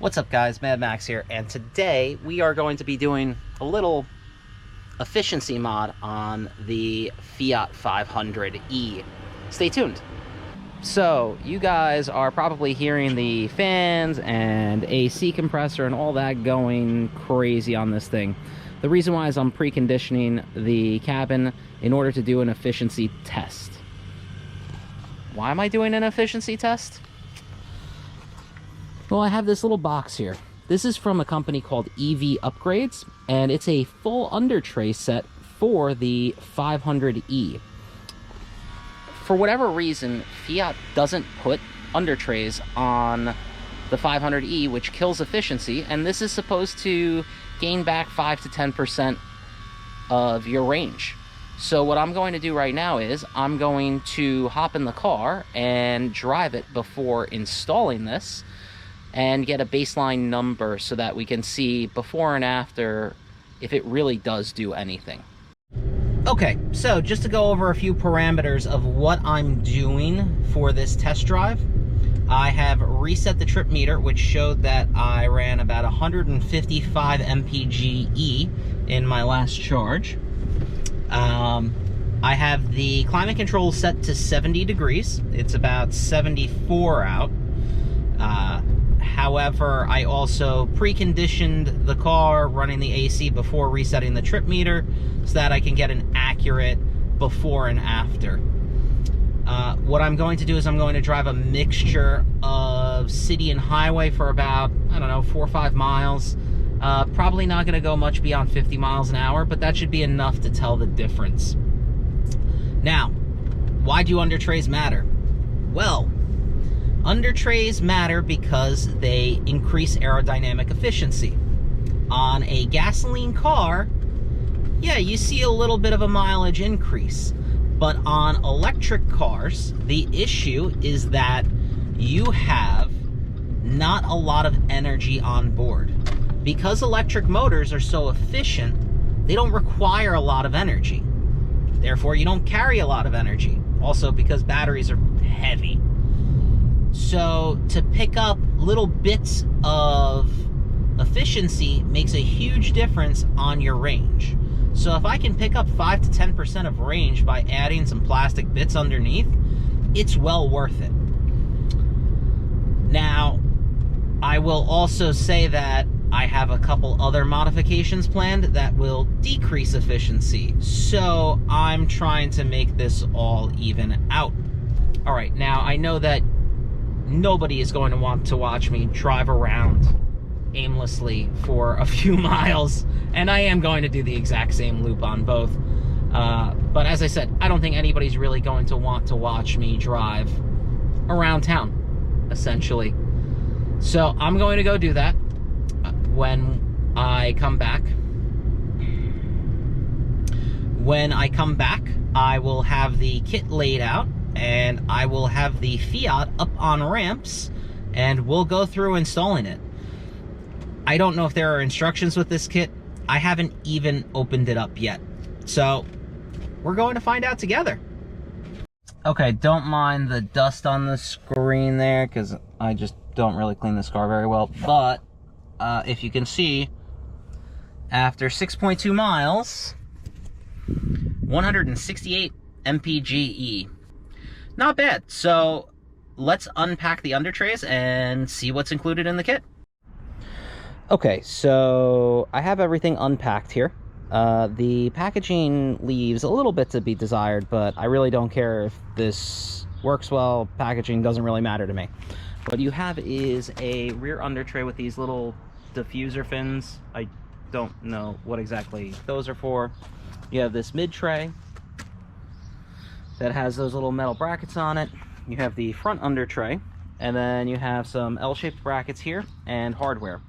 What's up guys, Mad Max here, and today we are going to be doing a little efficiency mod on the Fiat 500e. Stay tuned. So, you guys are probably hearing the fans and AC compressor and all that going crazy on this thing. The reason why is I'm preconditioning the cabin in order to do an efficiency test. Why am I doing an efficiency test? Well, I have this little box here. This is from a company called EV Upgrades, and it's a full undertray set for the 500e. For whatever reason, Fiat doesn't put undertrays on the 500e, which kills efficiency, and this is supposed to gain back 5 to 10% of your range. So what I'm going to do right now is I'm going to hop in the car and drive it before installing this, and get a baseline number so that we can see before and after if it really does do anything. Okay, so just to go over a few parameters of what I'm doing for this test drive, I have reset the trip meter, which showed that I ran about 155 mpge in my last charge. I have the climate control set to 70 degrees. It's about 74 out. However, I also preconditioned the car running the AC before resetting the trip meter so that I can get an accurate before and after. What I'm going to do is I'm going to drive a mixture of city and highway for about, I don't know, 4 or 5 miles. Probably not going to go much beyond 50 miles an hour, but that should be enough to tell the difference. Now, why do undertrays matter? Well, undertrays matter because they increase aerodynamic efficiency. On a gasoline car, yeah, you see a little bit of a mileage increase. But on electric cars, the issue is that you have not a lot of energy on board. Because electric motors are so efficient, they don't require a lot of energy. Therefore, you don't carry a lot of energy. Also, because batteries are heavy. So to pick up little bits of efficiency makes a huge difference on your range. So if I can pick up 5 to 10% of range by adding some plastic bits underneath, it's well worth it. Now, I will also say that I have a couple other modifications planned that will decrease efficiency. So I'm trying to make this all even out. All right, now I know that nobody is going to want to watch me drive around aimlessly for a few miles, and I am going to do the exact same loop on both. But as I said, I don't think anybody's really going to want to watch me drive around town, essentially. So I'm going to go do that when I come back. When I come back, I will have the kit laid out, and I will have the Fiat up on ramps, and we'll go through installing it. I don't know if there are instructions with this kit. I haven't even opened it up yet. So, we're going to find out together. Okay, don't mind the dust on the screen there, because I just don't really clean this car very well. But, if you can see, after 6.2 miles, 168 mpge. Not bad. So let's unpack the undertrays and see what's included in the kit. Okay, so I have everything unpacked here. The packaging leaves a little bit to be desired, but I really don't care if this works well. Packaging doesn't really matter to me. What you have is a rear undertray with these little diffuser fins. I don't know what exactly those are for. You have this mid tray that has those little metal brackets on it. You have the front under tray, and then you have some L-shaped brackets here and hardware.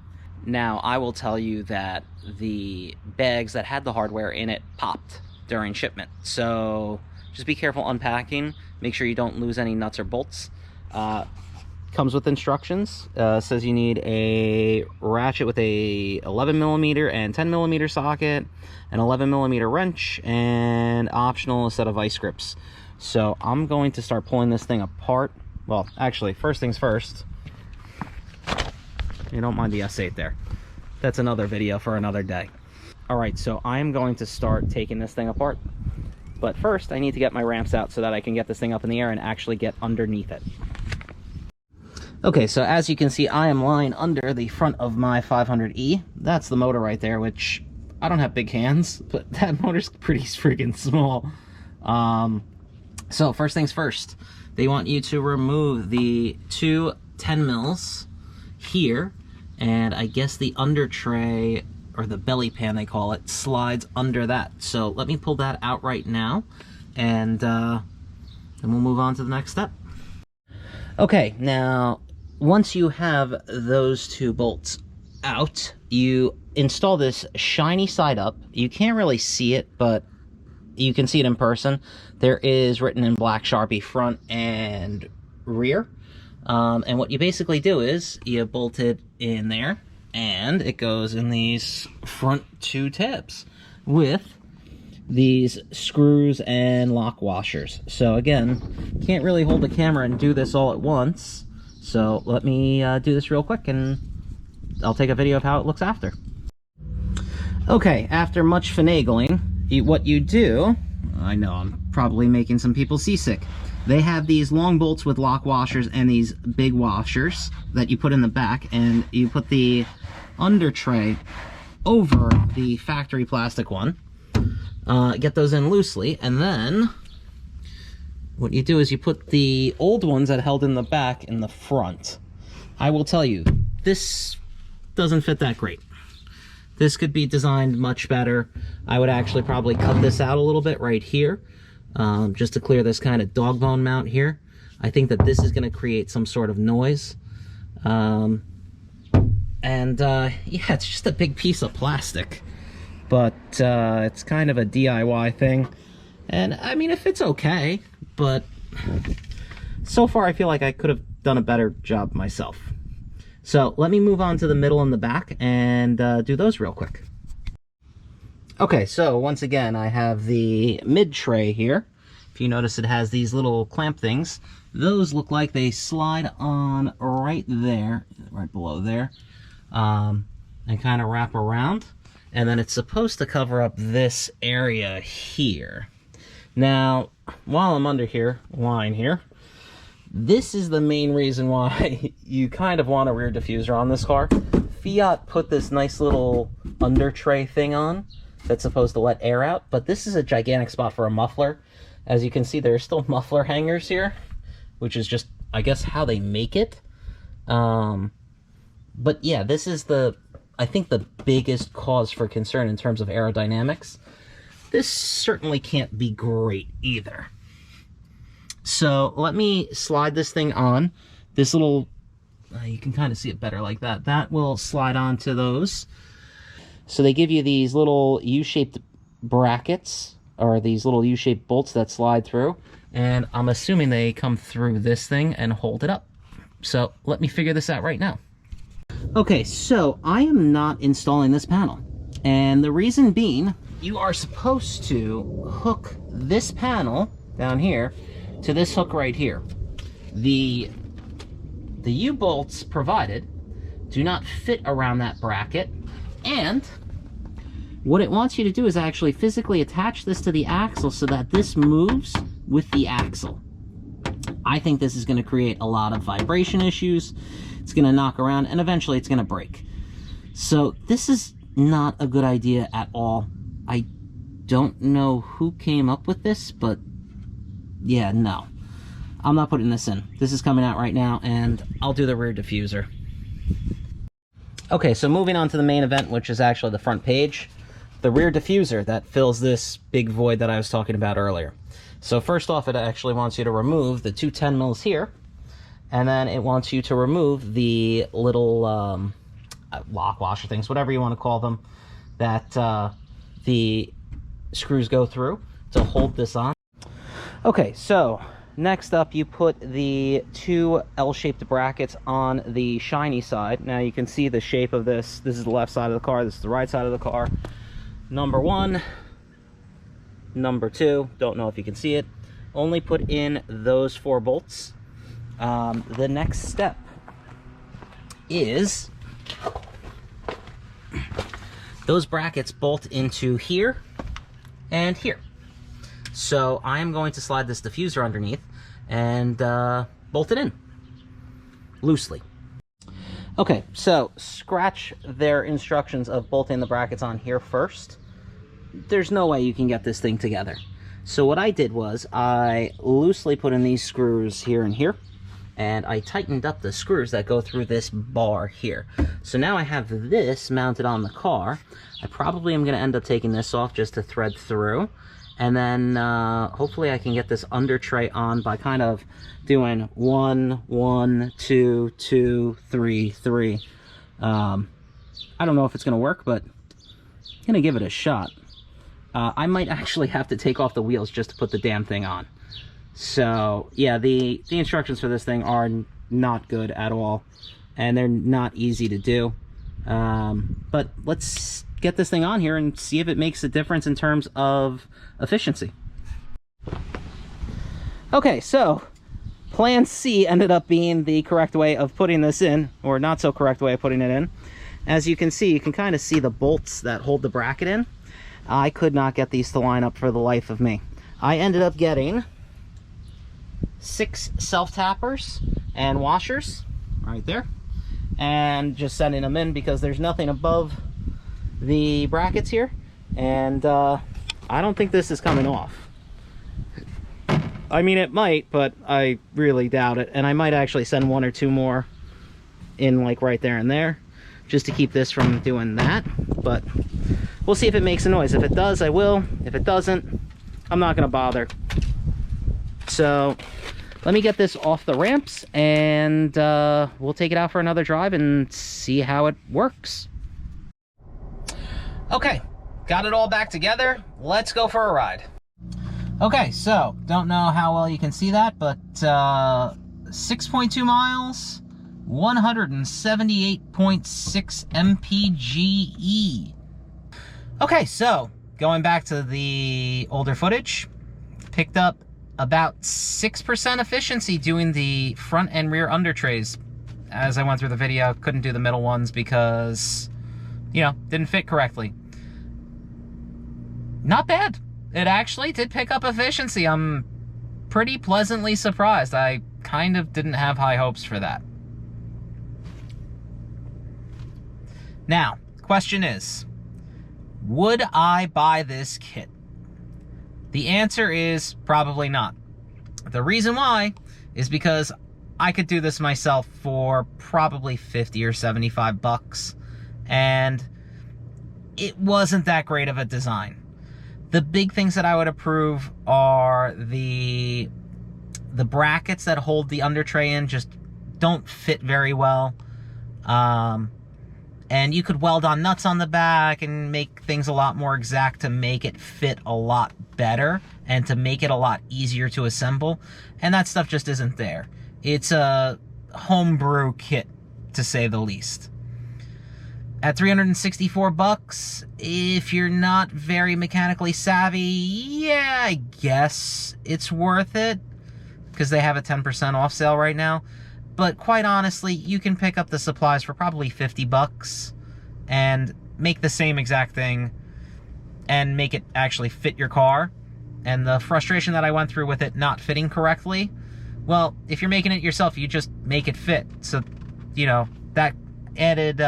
Now, I will tell you that the bags that had the hardware in it popped during shipment. So just be careful unpacking. Make sure you don't lose any nuts or bolts. Comes with instructions. Says you need a ratchet with a 11mm and 10mm socket, an 11mm wrench, and optional a set of vice grips. So I'm going to start pulling this thing apart. Well, actually, first things first. You don't mind the S8 there. That's another video for another day. All right, so I am going to start taking this thing apart. But first, I need to get my ramps out so that I can get this thing up in the air and actually get underneath it. Okay, so as you can see, I am lying under the front of my 500E. That's the motor right there, which I don't have big hands, but that motor's pretty freaking small. So first things first, they want you to remove the two 10 mils here, and I guess the under tray, or the belly pan they call it, slides under that. So let me pull that out right now, and then we'll move on to the next step. Okay, now once you have those two bolts out, you install this shiny side up. You can't really see it, but you can see it in person. There is written in black Sharpie front and rear. And what you basically do is you bolt it in there, and it goes in these front two tabs with these screws and lock washers. So again, can't really hold the camera and do this all at once. So let me do this real quick, and I'll take a video of how it looks after. Okay, after much finagling, what you do, I know I'm probably making some people seasick. They have these long bolts with lock washers and these big washers that you put in the back, and you put the under tray over the factory plastic one. Get those in loosely, and then what you do is you put the old ones that held in the back in the front. I will tell you, this doesn't fit that great. This could be designed much better. I would actually probably cut this out a little bit right here, just to clear this kind of dog bone mount here. I think that this is going to create some sort of noise. Yeah, it's just a big piece of plastic. But it's kind of a DIY thing. And I mean, if it's okay, but so far I feel like I could have done a better job myself. So let me move on to the middle and the back and do those real quick. Okay, so once again, I have the mid tray here. If you notice, it has these little clamp things. Those look like they slide on right there, right below there, and kind of wrap around. And then it's supposed to cover up this area here. Now, while I'm under here, lying here, this is the main reason why you kind of want a rear diffuser on this car. Fiat put this nice little under tray thing on that's supposed to let air out, but this is a gigantic spot for a muffler. As you can see, there are still muffler hangers here, which is just, I guess, how they make it. But yeah, this is I think the biggest cause for concern in terms of aerodynamics. This certainly can't be great either. So let me slide this thing on. This little, you can kind of see it better like that. That will slide onto those. So they give you these little U-shaped brackets, or these little U-shaped bolts that slide through. And I'm assuming they come through this thing and hold it up. So let me figure this out right now. Okay, so I am not installing this panel. And the reason being, you are supposed to hook this panel down here to this hook right here. The U-bolts provided do not fit around that bracket, and what it wants you to do is actually physically attach this to the axle so that this moves with the axle. I think this is going to create a lot of vibration issues. It's going to knock around, and eventually it's going to break. So this is not a good idea at all. I don't know who came up with this, but yeah, no. I'm not putting this in. This is coming out right now, and I'll do the rear diffuser. Okay, so moving on to the main event, which is actually the front page. The rear diffuser that fills this big void that I was talking about earlier. So first off, it actually wants you to remove the two 10 mils here, and then it wants you to remove the little lock washer things, whatever you want to call them, that the screws go through to hold this on. Okay, so next up, you put the two L-shaped brackets on the shiny side. Now you can see the shape of this. This is the left side of the car. This is the right side of the car. Number one, number two, don't know if you can see it. Only put in those 4 bolts. The next step is Those brackets bolt into here and here. So I'm going to slide this diffuser underneath and bolt it in loosely. Okay, so scratch their instructions of bolting the brackets on here first. There's no way you can get this thing together. So what I did was I loosely put in these screws here and here, and I tightened up the screws that go through this bar here. So now I have this mounted on the car. I probably am going to end up taking this off just to thread through. And then hopefully I can get this under tray on by kind of doing 1, 1, 2, 2, 3, 3. I don't know if it's going to work, but I'm going to give it a shot. I might actually have to take off the wheels just to put the damn thing on. So yeah, the instructions for this thing are not good at all, and they're not easy to do. But let's get this thing on here and see if it makes a difference in terms of efficiency. Okay, so plan C ended up being the correct way of putting this in, or not so correct way of putting it in. As you can see, you can kind of see the bolts that hold the bracket in. I could not get these to line up for the life of me. I ended up getting 6 self-tappers and washers right there, and just sending them in because there's nothing above the brackets here, and I don't think this is coming off. I mean, it might, but I really doubt it, and I might actually send 1 or 2 more in, like right there and there, just to keep this from doing that. But we'll see if it makes a noise. If it does, I will. If it doesn't, I'm not gonna bother. So let me get this off the ramps, and we'll take it out for another drive and see how it works. Okay, got it all back together. Let's go for a ride. Okay, so don't know how well you can see that, but 6.2 miles, 178.6 mpge. Okay, so going back to the older footage, picked up about 6% efficiency doing the front and rear under trays. As I went through the video, couldn't do the middle ones because, you know, didn't fit correctly. Not bad. It actually did pick up efficiency. I'm pretty pleasantly surprised. I kind of didn't have high hopes for that. Now, question is, would I buy this kit? The answer is probably not. The reason why is because I could do this myself for probably 50 or 75 bucks, and it wasn't that great of a design. The big things that I would approve are the brackets that hold the under tray in just don't fit very well. And you could weld on nuts on the back and make things a lot more exact to make it fit a lot better and to make it a lot easier to assemble. And that stuff just isn't there. It's a homebrew kit, to say the least. At 364 bucks, if you're not very mechanically savvy, yeah, I guess it's worth it, because they have a 10% off sale right now. But quite honestly, you can pick up the supplies for probably 50 bucks and make the same exact thing and make it actually fit your car. And the frustration that I went through with it not fitting correctly, well, if you're making it yourself, you just make it fit. So, you know, that added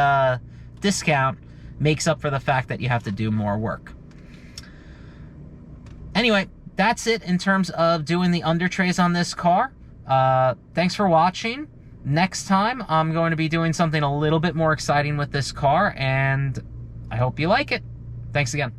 discount makes up for the fact that you have to do more work. Anyway, that's it in terms of doing the under trays on this car. Thanks for watching. Next time, I'm going to be doing something a little bit more exciting with this car, and I hope you like it. Thanks again.